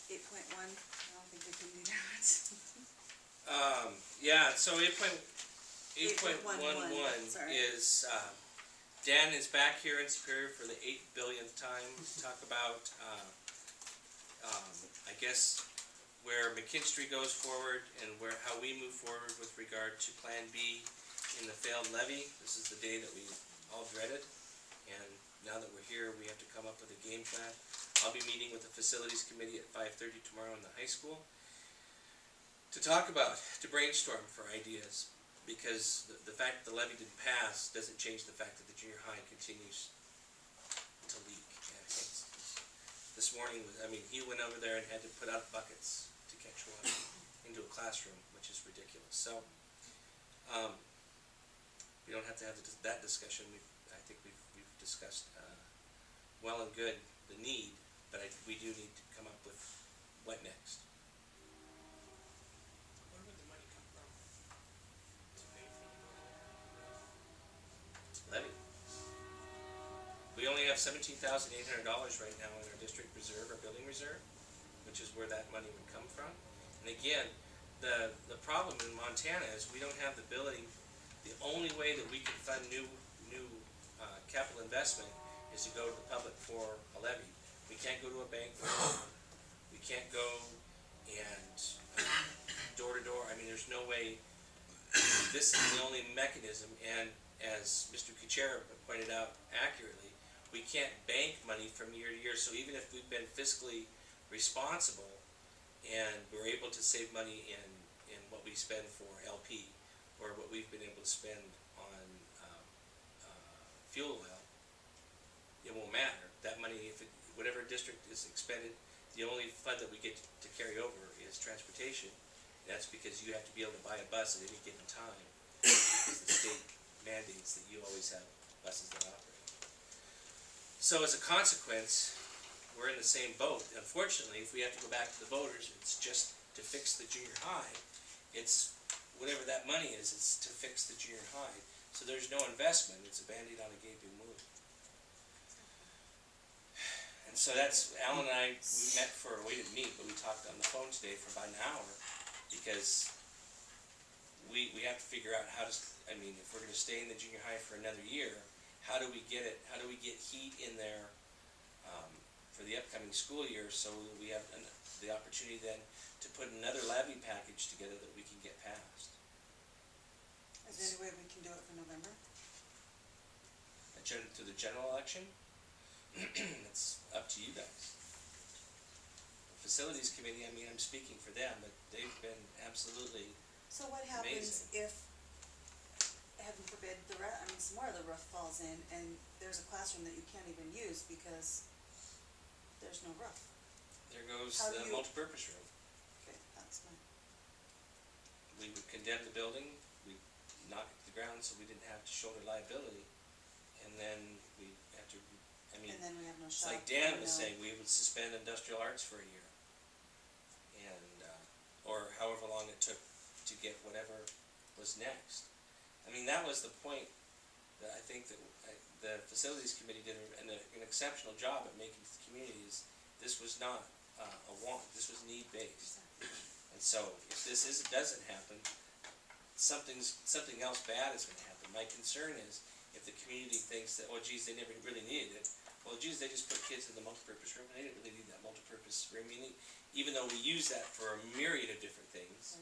8.1, I don't think we can do that. Yeah, so 8.11 sorry. is, Dan is back here in Superior for the 8 billionth time to talk about, I guess, where McKinstry goes forward and how we move forward with regard to Plan B in the failed levy. This is the day that we all dreaded, and now that we're here, we have to come up with a game plan. I'll be meeting with the Facilities Committee at 5:30 tomorrow in the high school to talk about, to brainstorm for ideas, because the fact that the levy didn't pass doesn't change the fact that the junior high continues to leak. This morning, he went over there and had to put out buckets to catch water into a classroom, which is ridiculous. So, we don't have to have that discussion. I think we've discussed well and good the need, but we do need to come up with what next. Where would the money come from to pay for the Levy. We only have $17,800 right now in our district reserve, our building reserve, which is where that money would come from. And again, the problem in Montana is we don't have the ability. The only way that we can fund new capital investment is to go to the public for a levy. We can't go to a bank for it. We can't go and door to door. There's no way. This is the only mechanism, and as Mr. Kuchera pointed out accurately, we can't bank money from year to year. So even if we've been fiscally responsible and we're able to save money in what we spend for LP, or what we've been able to spend on fuel oil, it won't matter. That money, whatever district is expended, the only fund that we get to carry over is transportation. And that's because you have to be able to buy a bus at any given time, because the state mandates that you always have buses that operate. So as a consequence, we're in the same boat. Unfortunately, if we have to go back to the voters, it's just to fix the junior high. It's whatever that money is, it's to fix the junior high. So there's no investment, it's a Band-Aid on a gaping wound. And so that's, Alan and I, we didn't meet, but we talked on the phone today for about an hour, because we have to figure out how to, if we're going to stay in the junior high for another year, how do we get heat in there for the upcoming school year, so we have the opportunity then to put another levy package together that we can get passed. Is there any way we can do it for November? Through the general election? It's up to you guys. The Facilities Committee, I'm speaking for them, but they've been absolutely So what happens amazing. if, heaven forbid, some more of the roof falls in and there's a classroom that you can't even use because there's no roof? There goes How the multipurpose room. Okay, that's fine. We would condemn the building, we'd knock it to the ground so we didn't have to shoulder liability, and then we have to, And then we have no it's shop. like Dan was saying, we would suspend industrial arts for a year, and or however long it took to get whatever was next. That was the point that I think that the Facilities Committee did an exceptional job at making to the communities. This was not a want, this was need-based. And so if this doesn't happen, something else bad is going to happen. My concern is if the community thinks that, oh geez, they never really needed it. Well geez, they just put kids in the multipurpose room, and they didn't really need that multipurpose room, even though we use that for a myriad of different things.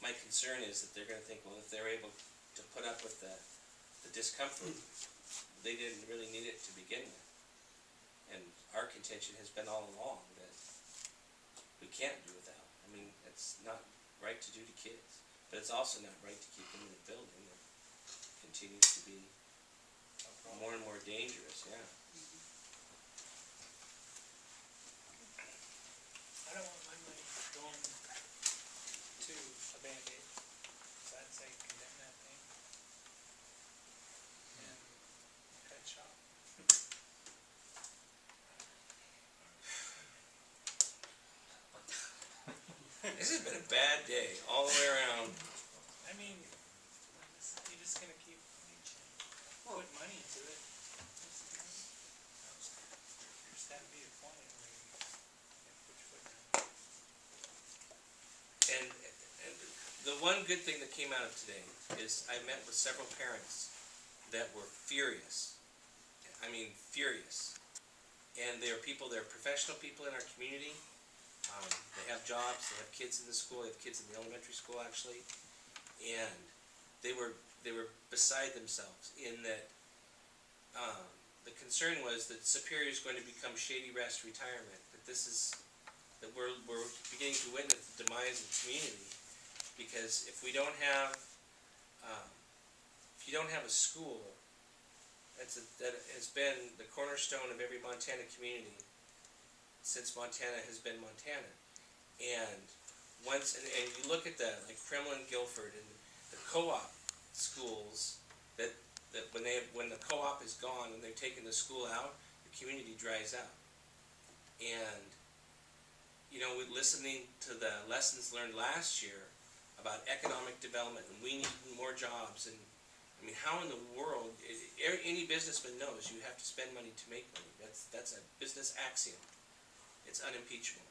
My concern is that they're going to think, well, if they're able to put up with the discomfort, they didn't really need it to begin with. And our contention has been all along that we can't do without. It's not right to do to kids, but it's also not right to keep them in a building that continues to be more and more dangerous. Yeah. I don't want my money going to a Band-Aid, so I'd say condemn that thing and cut shop. This has been a bad day all the way around. You're just gonna keep put money into it. There's gotta be a point where one good thing that came out of today is I met with several parents that were furious. I mean, furious. And they're professional people in our community. They have jobs, they have kids in the school, they have kids in the elementary school actually. And they were beside themselves in that the concern was that Superior is going to become Shady Rest Retirement. That we're beginning to witness the demise of the community, because if you don't have a school that has been the cornerstone of every Montana community since Montana has been Montana, and you look at that, like Kremlin, Guilford, and the co-op schools that when the co-op is gone and they've taken the school out, the community dries out. And listening to the lessons learned last year about economic development and we need more jobs, and I mean, how in the world, any businessman knows you have to spend money to make money. That's a business axiom. It's unimpeachable.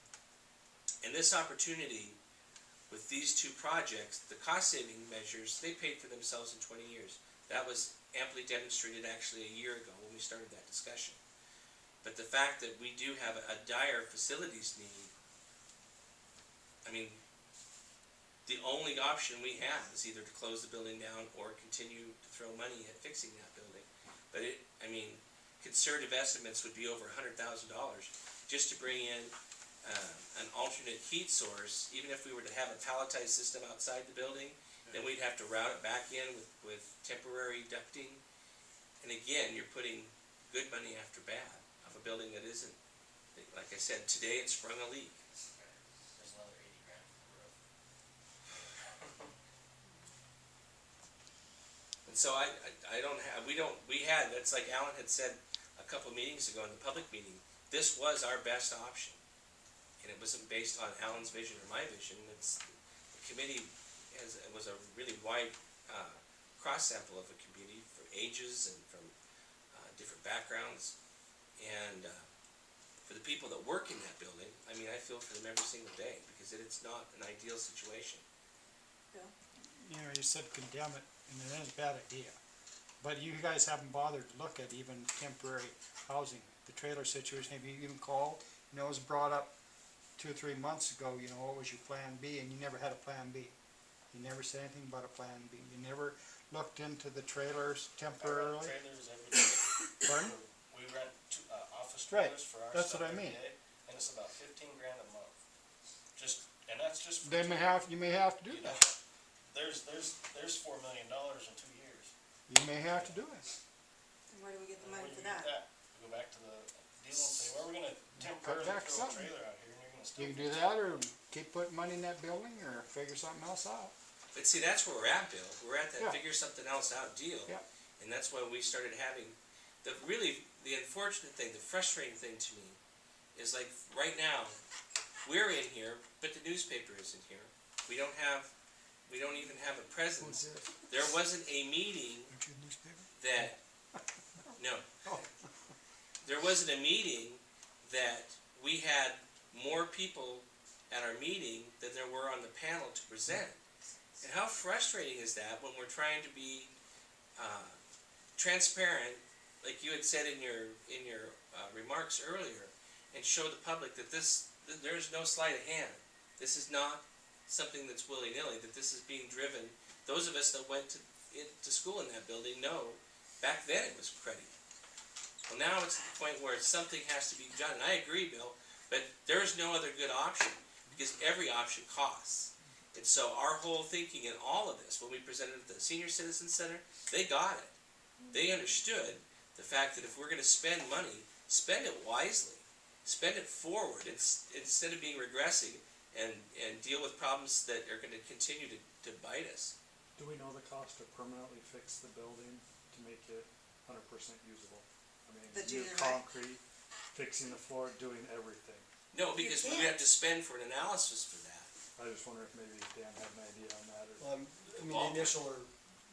And this opportunity with these two projects, the cost-saving measures, they paid for themselves in 20 years. That was amply demonstrated actually a year ago when we started that discussion. But the fact that we do have a dire facilities need, I mean, the only option we have is either to close the building down or continue to throw money at fixing that building. But conservative estimates would be over $100,000 just to bring in an alternate heat source. Even if we were to have a palletized system outside the building, then we'd have to route it back in with temporary ducting. And again, you're putting good money after bad of a building that isn't, like I said, today it sprung a leak. There's another 80 grand for the roof. And so that's like Alan had said a couple of meetings ago in the public meeting, this was our best option. And it wasn't based on Alan's vision or my vision. The committee was a really wide cross-sample of the community from ages and from different backgrounds. And for the people that work in that building, I mean, I feel for them every single day because it's not an ideal situation. Bill? You said condemn it, and it is a bad idea. But you guys haven't bothered to look at even temporary housing, the trailer situation. Have you even called? It was brought up 2 or 3 months ago, what was your plan B, and you never had a plan B. You never said anything about a plan B. You never looked into the trailers temporarily. Trailers every day. Pardon? We rent office Right. trailers for our That's stuff what I every mean. day, and it's about 15 grand a month. And that's just for You may have to do that. There's $4 million in 2 years. You may have to do it. And where do we get the And money where for do you that? get We go back to the deal and say, well, we're gonna temporarily back throw a something. trailer out here and you're gonna still. You can do that, or keep putting money in that building, or figure something else out. But see, that's where we're at, Bill. We're at that Yeah. figure something else out deal. Yeah. And that's why we started having, the unfortunate thing, the frustrating thing to me, is like right now, we're in here, but the newspaper isn't here. We don't even have a presence. Who's this? There wasn't a meeting Aren't you a newspaper? that, no. Oh. There wasn't a meeting that we had more people at our meeting than there were on the panel to present. And how frustrating is that when we're trying to be transparent, like you had said in your remarks earlier, and show the public that there is no sleight of hand. This is not something that's willy-nilly, that this is being driven. Those of us that went to school in that building know back then it was cruddy. Well, now it's at the point where something has to be done. And I agree, Bill, but there is no other good option because every option costs. And so our whole thinking in all of this, when we presented at the Senior Citizen Center, they got it. They understood the fact that if we're going to spend money, spend it wisely. Spend it forward instead of being regressive and deal with problems that are going to continue to bite us. Do we know the cost to permanently fix the building to make it 100% usable? I mean, The new junior high? concrete, fixing the floor, doing everything. No, because we have to spend for an analysis for that. I just wonder if maybe Dan had an idea on that, or I mean, the initial are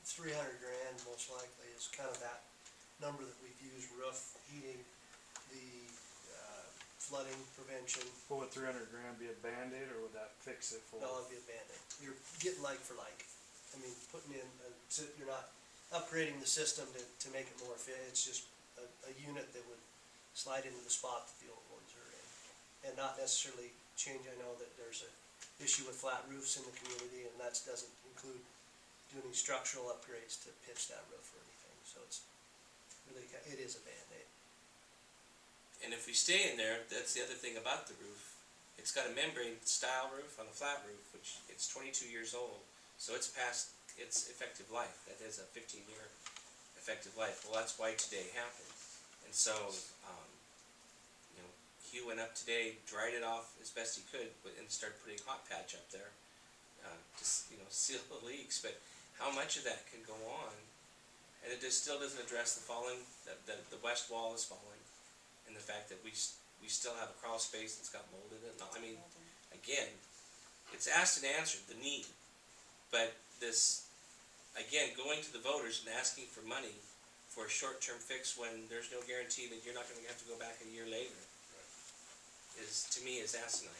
300 grand most likely is kind of that number that we've used, roof, heating, the flooding prevention. But would 300 grand be a Band-Aid, or would that fix it fully? No, it'd be a Band-Aid. You're getting like for like. I mean, putting in, you're not upgrading the system to make it more efficient. It's just a unit that would slide into the spot that the old ones are in. And not necessarily change. I know that there's a issue with flat roofs in the community, and that doesn't include doing any structural upgrades to pitch that roof or anything. So it's really, it is a Band-Aid. And if we stay in there, that's the other thing about the roof. It's got a membrane style roof on a flat roof, which it's 22 years old. So it's past its effective life. That is a 15-year effective life. Well, that's why today happened. And so, you know, Hugh went up today, dried it off as best he could, and started putting hot patch up there to, you know, seal the leaks. But how much of that can go on? And it just still doesn't address the falling, the west wall is falling, and the fact that we still have a crawl space that's got mold in it. I mean, again, it's asked and answered, the need. But this, again, going to the voters and asking for money for a short-term fix when there's no guarantee that you're not gonna have to go back a year later is, to me, is asinine.